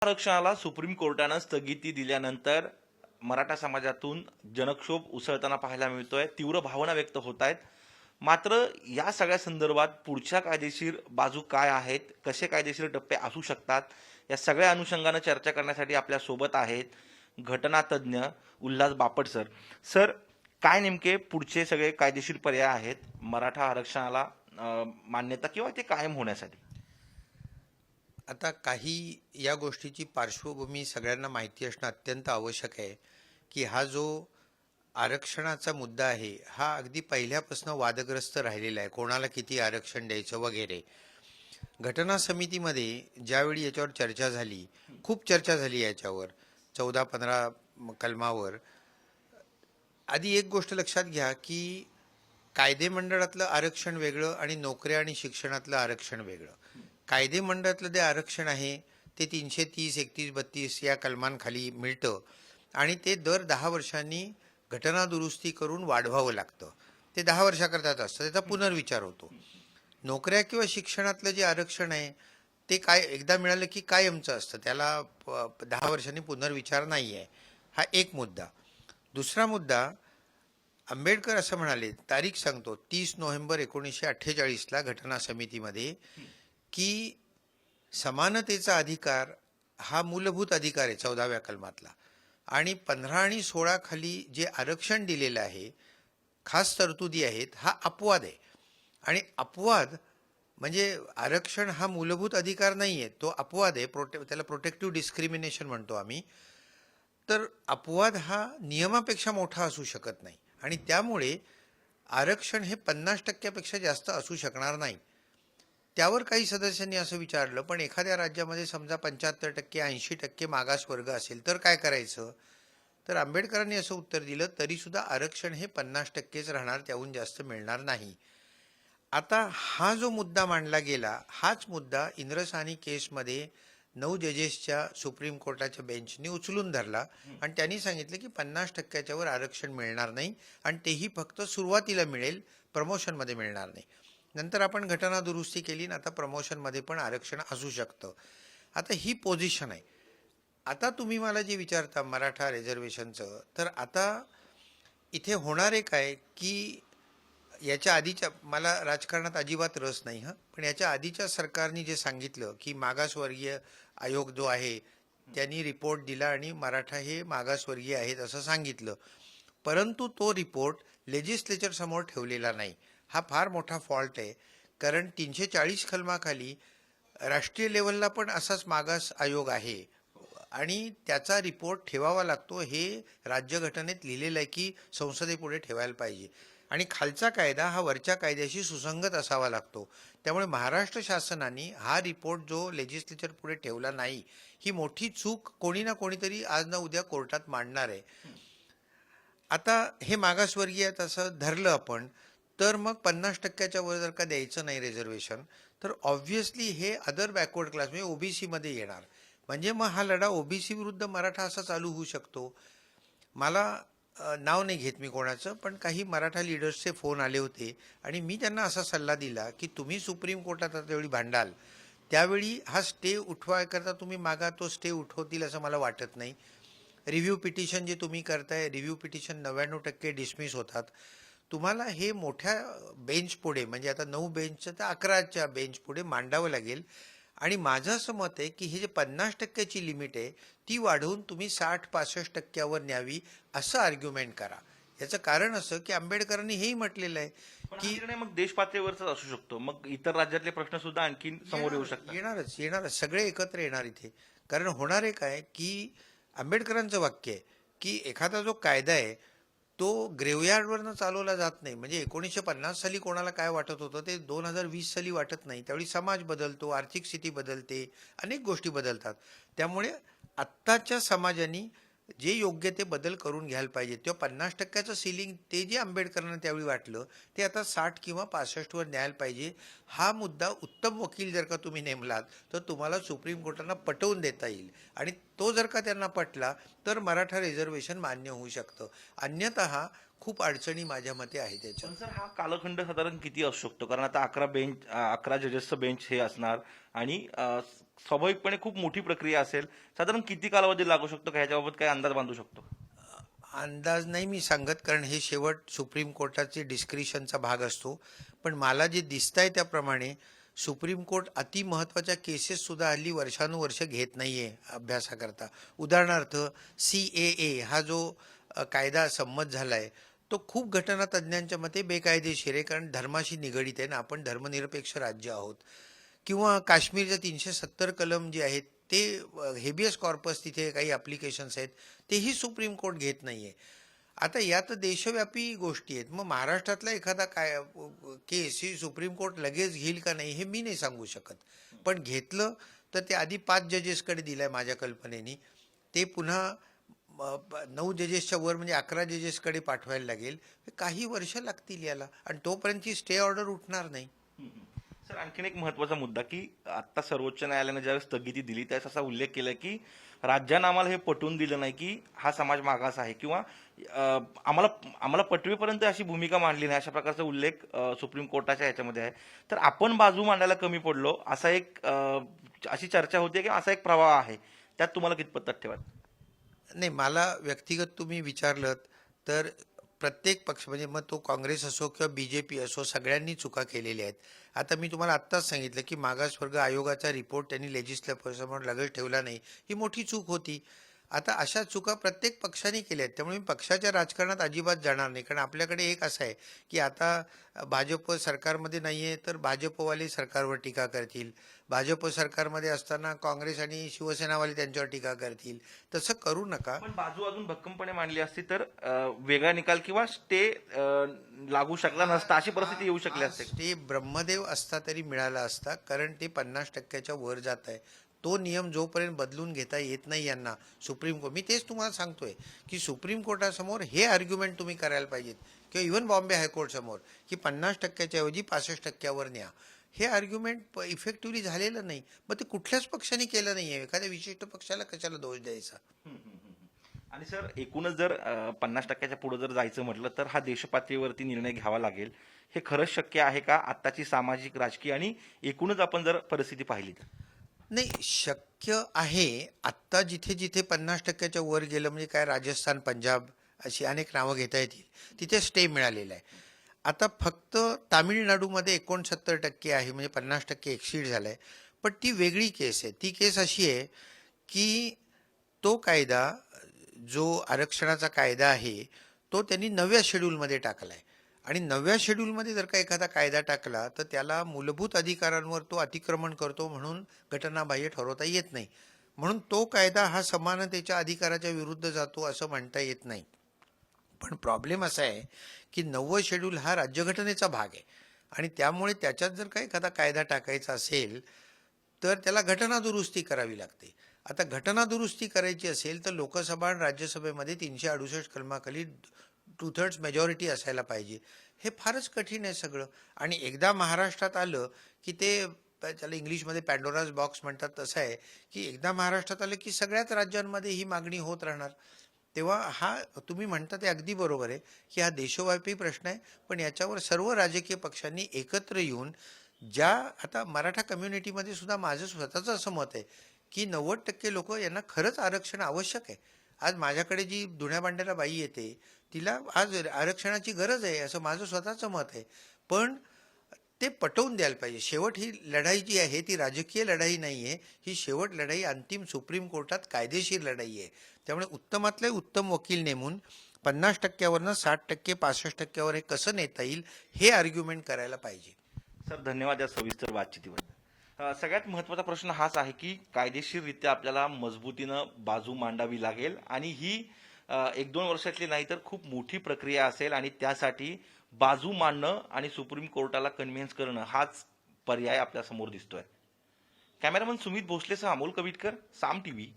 आरक्षणाला सुप्रीम कोर्टानं स्थगिती दिल्यानंतर मराठा समाजातून जनक्षोभ उसळताना पाहायला मिळतोय. तीव्र भावना व्यक्त होत आहेत. मात्र या सगळ्या संदर्भात पुढच्या कायदेशीर बाजू काय आहेत, कसे कायदेशीर टप्पे असू शकतात, या सगळ्या अनुषंगानं चर्चा करण्यासाठी आपल्या सोबत आहेत घटनातज्ञ उल्हास बापट सर. सर, काय नेमके पुढचे सगळे कायदेशीर पर्याय आहेत मराठा आरक्षणाला मान्यता किंवा ते कायम होण्यासाठी? आता काही या गोष्टीची पार्श्वभूमी सगळ्यांना माहिती असणं अत्यंत आवश्यक आहे की हा जो आरक्षणाचा मुद्दा आहे हा अगदी पहिल्यापासून वादग्रस्त राहिलेला आहे. कोणाला किती आरक्षण द्यायचं वगैरे. घटना समितीमध्ये ज्यावेळी याच्यावर चर्चा झाली, खूप चर्चा झाली याच्यावर 14-15 कलमावर. आधी एक गोष्ट लक्षात घ्या की कायदे मंडळातलं आरक्षण वेगळं आणि नोकऱ्या आणि शिक्षणातलं आरक्षण वेगळं. कायदे मंडळातलं जे आरक्षण आहे ते 330, 31, 32 या कलमांखाली मिळतं आणि ते दर 10 वर्षांनी घटना दुरुस्ती करून वाढवावं लागतं. ते 10 वर्षाकरताच असतं, त्याचा पुनर्विचार होतो. नोकऱ्या किंवा शिक्षणातलं जे आरक्षण आहे ते काय एकदा मिळालं की कायमचं असतं, त्याला 10 वर्षांनी पुनर्विचार नाही आहे. हा एक मुद्दा. दुसरा मुद्दा, आंबेडकर असं म्हणाले, तारीख सांगतो 30 नोव्हेंबर 1948ला घटना समितीमध्ये, की समानतेचा अधिकार हा मूलभूत अधिकार आहे 14व्या कलमातला आणि 15 आणि 16 खाली जे आरक्षण दिलेलं आहे, खास तरतुदी आहेत, हा अपवाद आहे. आणि अपवाद म्हणजे आरक्षण हा मूलभूत अधिकार नाही आहे, तो अपवाद आहे. त्याला प्रोटेक्टिव्ह डिस्क्रिमिनेशन म्हणतो आम्ही. तर अपवाद हा नियमापेक्षा मोठा असू शकत नाही आणि त्यामुळे आरक्षण हे 50% जास्त असू शकणार नाही. त्यावर काही सदस्यांनी असं विचारलं, पण एखाद्या राज्यामध्ये समजा 75%, 80% मागासवर्ग असेल तर काय करायचं? तर आंबेडकरांनी असं उत्तर दिलं, तरीसुद्धा आरक्षण हे 50%च राहणार, त्याहून जास्त मिळणार नाही. आता हा जो मुद्दा मांडला गेला, हाच मुद्दा इंद्रसानी केसमध्ये 9 जजेसच्या सुप्रीम कोर्टाच्या बेंचनी उचलून धरला आणि त्यांनी सांगितलं की 50%च्या वर आरक्षण मिळणार नाही आणि तेही फक्त सुरुवातीला मिळेल, प्रमोशनमध्ये मिळणार नाही. नंतर आपण घटना दुरुस्ती केली आणि आता प्रमोशनमध्ये पण आरक्षण असू शकतं. आता ही पोझिशन आहे. आता तुम्ही मला जे विचारता मराठा रिझर्वेशनचं, तर आता इथे होणारे काय की याच्या आधीच्या, मला राजकारणात अजिबात रस नाही हं, पण याच्या आधीच्या सरकारने जे सांगितलं की मागासवर्गीय आयोग जो आहे त्यांनी रिपोर्ट दिला आणि मराठा हे मागासवर्गीय आहेत असं सांगितलं, परंतु तो रिपोर्ट लेजिस्लेचर समोर ठेवलेला नाही. हा फार मोठा फॉल्ट आहे, कारण 340 कलमाखाली राष्ट्रीय लेवलला पण असाच मागास आयोग आहे आणि त्याचा रिपोर्ट ठेवावा लागतो. हे राज्यघटनेत लिहिलेलं आहे की संसदेपुढे ठेवायला पाहिजे आणि खालचा कायदा हा वरच्या कायद्याशी सुसंगत असावा लागतो. त्यामुळे महाराष्ट्र शासनाने हा रिपोर्ट जो लेजिस्लेचर पुढे ठेवला नाही, ही मोठी चूक कोणी ना कोणीतरी आज ना उद्या कोर्टात मांडणार आहे. आता हे मागासवर्गीय तसं धरलं आपण, तर मग 50%च्या वर जर का द्यायचं नाही रिझर्वेशन, तर ऑब्व्हियसली हे अदर बॅकवर्ड क्लास म्हणजे ओबीसीमध्ये येणार. म्हणजे मग हा लढा ओबीसी विरुद्ध मराठा असा चालू होऊ शकतो. मला नाव नाही घेत मी कोणाचं, पण काही मराठा लीडर्सचे फोन आले होते आणि मी त्यांना असा सल्ला दिला की तुम्ही सुप्रीम कोर्टात त्यावेळी भांडाल, त्यावेळी हा स्टे उठवायकरता तुम्ही मागा, तो स्टे उठवतील असं मला वाटत नाही. रिव्ह्यू पिटिशन जे तुम्ही करताय, रिव्ह्यू पिटिशन 99% डिसमिस होतात. तुम्हाला हे मोठ्या बेंच पुढे, म्हणजे आता 9 बेंचचं तर 11च्या बेंच पुढे मांडावं लागेल. आणि माझं असं मत आहे की हे जे 50%ची लिमिट आहे ती वाढवून तुम्ही 60-65%वर न्यावी असं आर्ग्युमेंट करा. याचं कारण असं की आंबेडकरांनी हेही म्हटलेलं आहे पण हा की निर्णय मग देश पातळीवरचाच असू शकतो, मग इतर राज्यातले प्रश्न सुद्धा आणखी समोर येऊ शकतात. येणारच सगळे एकत्र येणार इथे. कारण होणार आहे काय की आंबेडकरांचं वाक्य आहे की एखादा जो कायदा आहे तो ग्रेवयार्डवरनं चालवला जात नाही. म्हणजे 1950 साली कोणाला काय वाटत होतं ते 2020 साली वाटत नाही. त्यावेळी समाज बदलतो, आर्थिक स्थिती बदलते, अनेक गोष्टी बदलतात. त्यामुळे आत्ताच्या समाजाने जे योग्य ते बदल करून घ्यायला पाहिजे. तेव्हा 50%चं सिलिंग ते जे आंबेडकरांना त्यावेळी वाटलं ते आता 60 किंवा 65वर न्यायला पाहिजे. हा मुद्दा उत्तम वकील जर का तुम्ही नेमलात तर तुम्हाला सुप्रीम कोर्टानं पटवून देता येईल आणि तो जर का त्यांना पटला तर मराठा रिझर्वेशन मान्य होऊ शकतं. अन्यतः खूप अडचणी माझ्या मते आहे त्याच्यात. पण सर हा कालखंड साधारण किती असू शकतो? कारण आता 11 जजेसचं बेंच हे असणार आणि स्वाभाविकपणे खूप मोठी प्रक्रिया असेल. साधारण किती कालावधी लागू शकतो का ह्याच्याबाबत काही अंदाज बांधू शकतो? अंदाज नाही मी सांगत, कारण हे शेवट सुप्रीम कोर्टाचे डिस्क्रिशनचा भाग असतो. पण मला जे दिसतंय त्याप्रमाणे सुप्रीम कोर्ट अति महत्त्वाच्या केसेस सुद्धा हल्ली वर्षानुवर्ष घेत नाहीये अभ्यासाकरता. उदाहरणार्थ CAA हा जो कायदा संमत झालाय तो खूप घटनातज्ञांच्या मते बेकायदेशीर आहे, कारण धर्माशी निगडीत आहे ना, आपण धर्मनिरपेक्ष राज्य आहोत. किंवा काश्मीरच्या 370 कलम जे आहेत ते हेबियस कॉर्पस तिथे काही ॲप्लिकेशन्स आहेत तेही सुप्रीम कोर्ट घेत नाहीये. आता या तर देशव्यापी गोष्टी आहेत. मग महाराष्ट्रातला एखादा केस ही सुप्रीम कोर्ट लगेच घेईल का नाही हे मी नाही सांगू शकत. पण घेतलं तर ते आधी 5 जजेसकडे दिलंय माझ्या कल्पनेनी. ते पुन्हा 9 जजेसच्या वर म्हणजे 11 जजेसकडे पाठवायला लागेल. काही वर्ष लागतील याला आणि तोपर्यंतची स्टे ऑर्डर उठणार नाही. सर आणखीन एक महत्वाचा मुद्दा की आता सर्वोच्च न्यायालयाने ज्यावेळेस स्थगिती दिली त्यावेळेस असा उल्लेख केला की राज्यानं आम्हाला हे पटवून दिलं नाही की हा समाज मागास आहे किंवा आम्हाला आम्हाला पटवेपर्यंत अशी भूमिका मांडली नाही, अशा प्रकारचा उल्लेख सुप्रीम कोर्टाच्या ह्याच्यामध्ये आहे. तर आपण बाजू मांडायला कमी पडलो असा एक अशी चर्चा होते की असा एक प्रवाह आहे, त्यात तुम्हाला कितपत तथ्य वाटतं? नाही, मला व्यक्तिगत तुम्ही विचारलं तर प्रत्येक पक्ष म्हणजे मग तो काँग्रेस असो किंवा BJP असो सगळ्यांनी चुका केलेल्या आहेत. आता मी तुम्हाला आत्ताच सांगितलं की मागासवर्ग आयोगाचा रिपोर्ट त्यांनी लेजिस्लेचरसमोर लगेच ठेवला नाही, ही मोठी चूक होती. आता अशा चुका प्रत्येक पक्षाने केल्या आहेत. त्यामुळे मी पक्षाच्या राजकारणात अजिबात जाणार नाही, कारण आपल्याकडे एक असं आहे की आता भाजप सरकारमध्ये नाही आहे तर भाजपवाले सरकारवर टीका करतील, भाजप सरकारमध्ये असताना काँग्रेस आणि शिवसेनावाले त्यांच्यावर टीका करतील. तसं करू नका. पण बाजू अजून भक्कमपणे मांडली असती तर वेगळा निकाल किंवा स्टे लागू शकला नसता, अशी परिस्थिती येऊ शकली असते. ते ब्रह्मदेव असता तरी मिळाला असता, कारण ते 50% वर जात आहे. तो नियम जोपर्यंत बदलून घेता येत नाही यांना सुप्रीम कोर्ट, मी तेच तुम्हाला सांगतोय की सुप्रीम कोर्टासमोर हे आर्ग्युमेंट तुम्ही करायला पाहिजेत किंवा इव्हन बॉम्बे हायकोर्ट समोर की 50%च्या ऐवजी 65%वर न्या. हे आर्ग्युमेंट इफेक्टिव्हली झालेलं नाही. मग ते कुठल्याच पक्षाने केलं नाहीये. एखाद्या विशिष्ट पक्षाला कशाला दोष द्यायचा? आणि सर एकूणच जर 50%च्या पुढे जर जायचं म्हटलं तर हा देशपातळीवरती निर्णय घ्यावा लागेल. हे खरंच शक्य आहे का आत्ताची सामाजिक राजकीय आणि एकूणच आपण जर परिस्थिती पाहिली तर? नाही, शक्य आहे. आत्ता जिथे जिथे 50%च्या वर गेलं म्हणजे काय राजस्थान, पंजाब अशी अनेक नावं घेता येतील, तिथे स्टे मिळालेला आहे. आता फक्त तामिळनाडूमध्ये 69% आहे, म्हणजे 50% एक्सीड झालाय. पण ती वेगळी केस आहे. ती केस अशी आहे की तो कायदा जो आरक्षणाचा कायदा आहे तो त्यांनी 9व्या शेड्यूलमध्ये टाकलाय. आणि 9व्या शेड्यूलमध्ये जर का एखादा कायदा टाकला तर त्याला मूलभूत अधिकारांवर तो अतिक्रमण करतो म्हणून घटनाबाह्य ठरवता येत नाही. म्हणून तो कायदा हा समानतेच्या अधिकाराच्या विरुद्ध जातो असं म्हणता येत नाही. पण प्रॉब्लेम असा आहे की 9वं शेड्यूल हा राज्यघटनेचा भाग आहे आणि त्यामुळे त्याच्यात जर का एखादा कायदा टाकायचा असेल तर त्याला घटना दुरुस्ती करावी लागते. आता घटना दुरुस्ती करायची असेल तर लोकसभा आणि राज्यसभेमध्ये 368 कलमाखाली 2/3 मेजॉरिटी असायला पाहिजे. हे फारच कठीण आहे सगळं. आणि एकदा महाराष्ट्रात आलं की ते त्याला इंग्लिशमध्ये पॅन्डोराज बॉक्स म्हणतात. तसं आहे की एकदा महाराष्ट्रात आलं की सगळ्याच राज्यांमध्ये ही मागणी होत राहणार. तेव्हा हा तुम्ही म्हणता ते अगदी बरोबर आहे की हा देशव्यापी प्रश्न आहे. पण याच्यावर सर्व राजकीय पक्षांनी एकत्र येऊन ज्या आता मराठा कम्युनिटीमध्ये सुद्धा माझं स्वतःचं असं मत आहे की 90% लोक यांना खरंच आरक्षण आवश्यक आहे. आज माझ्याकडे जी धुण्या भांड्याला बाई येते तिला आज आरक्षणाची गरज आहे असं माझं स्वतःचं मत आहे. पण ते पटवून द्यायला पाहिजे. शेवट ही लढाई जी आहे ती राजकीय लढाई नाही आहे. ही शेवट लढाई अंतिम सुप्रीम कोर्टात कायदेशीर लढाई आहे. त्यामुळे उत्तमातले उत्तम वकील नेमून 50%वरनं 60%, 65%वर हे कसं नेता येईल हे आर्ग्युमेंट करायला पाहिजे. सर धन्यवाद या सविस्तर बातचीतीबद्दल. सगळ्यात महत्त्वाचा प्रश्न हाच आहे की कायदेशीररित्या आपल्याला मजबूतीनं बाजू मांडावी लागेल आणि ही 1-2 वर्षातली नाही तर खूप मोठी प्रक्रिया असेल आणि त्यासाठी बाजू मांडणं आणि सुप्रीम कोर्टाला कन्व्हिन्स करणं हाच पर्याय आपल्या समोर दिसतोय. कॅमेरामन सुमित भोसलेसह अमोल कविटकर, साम टीव्ही,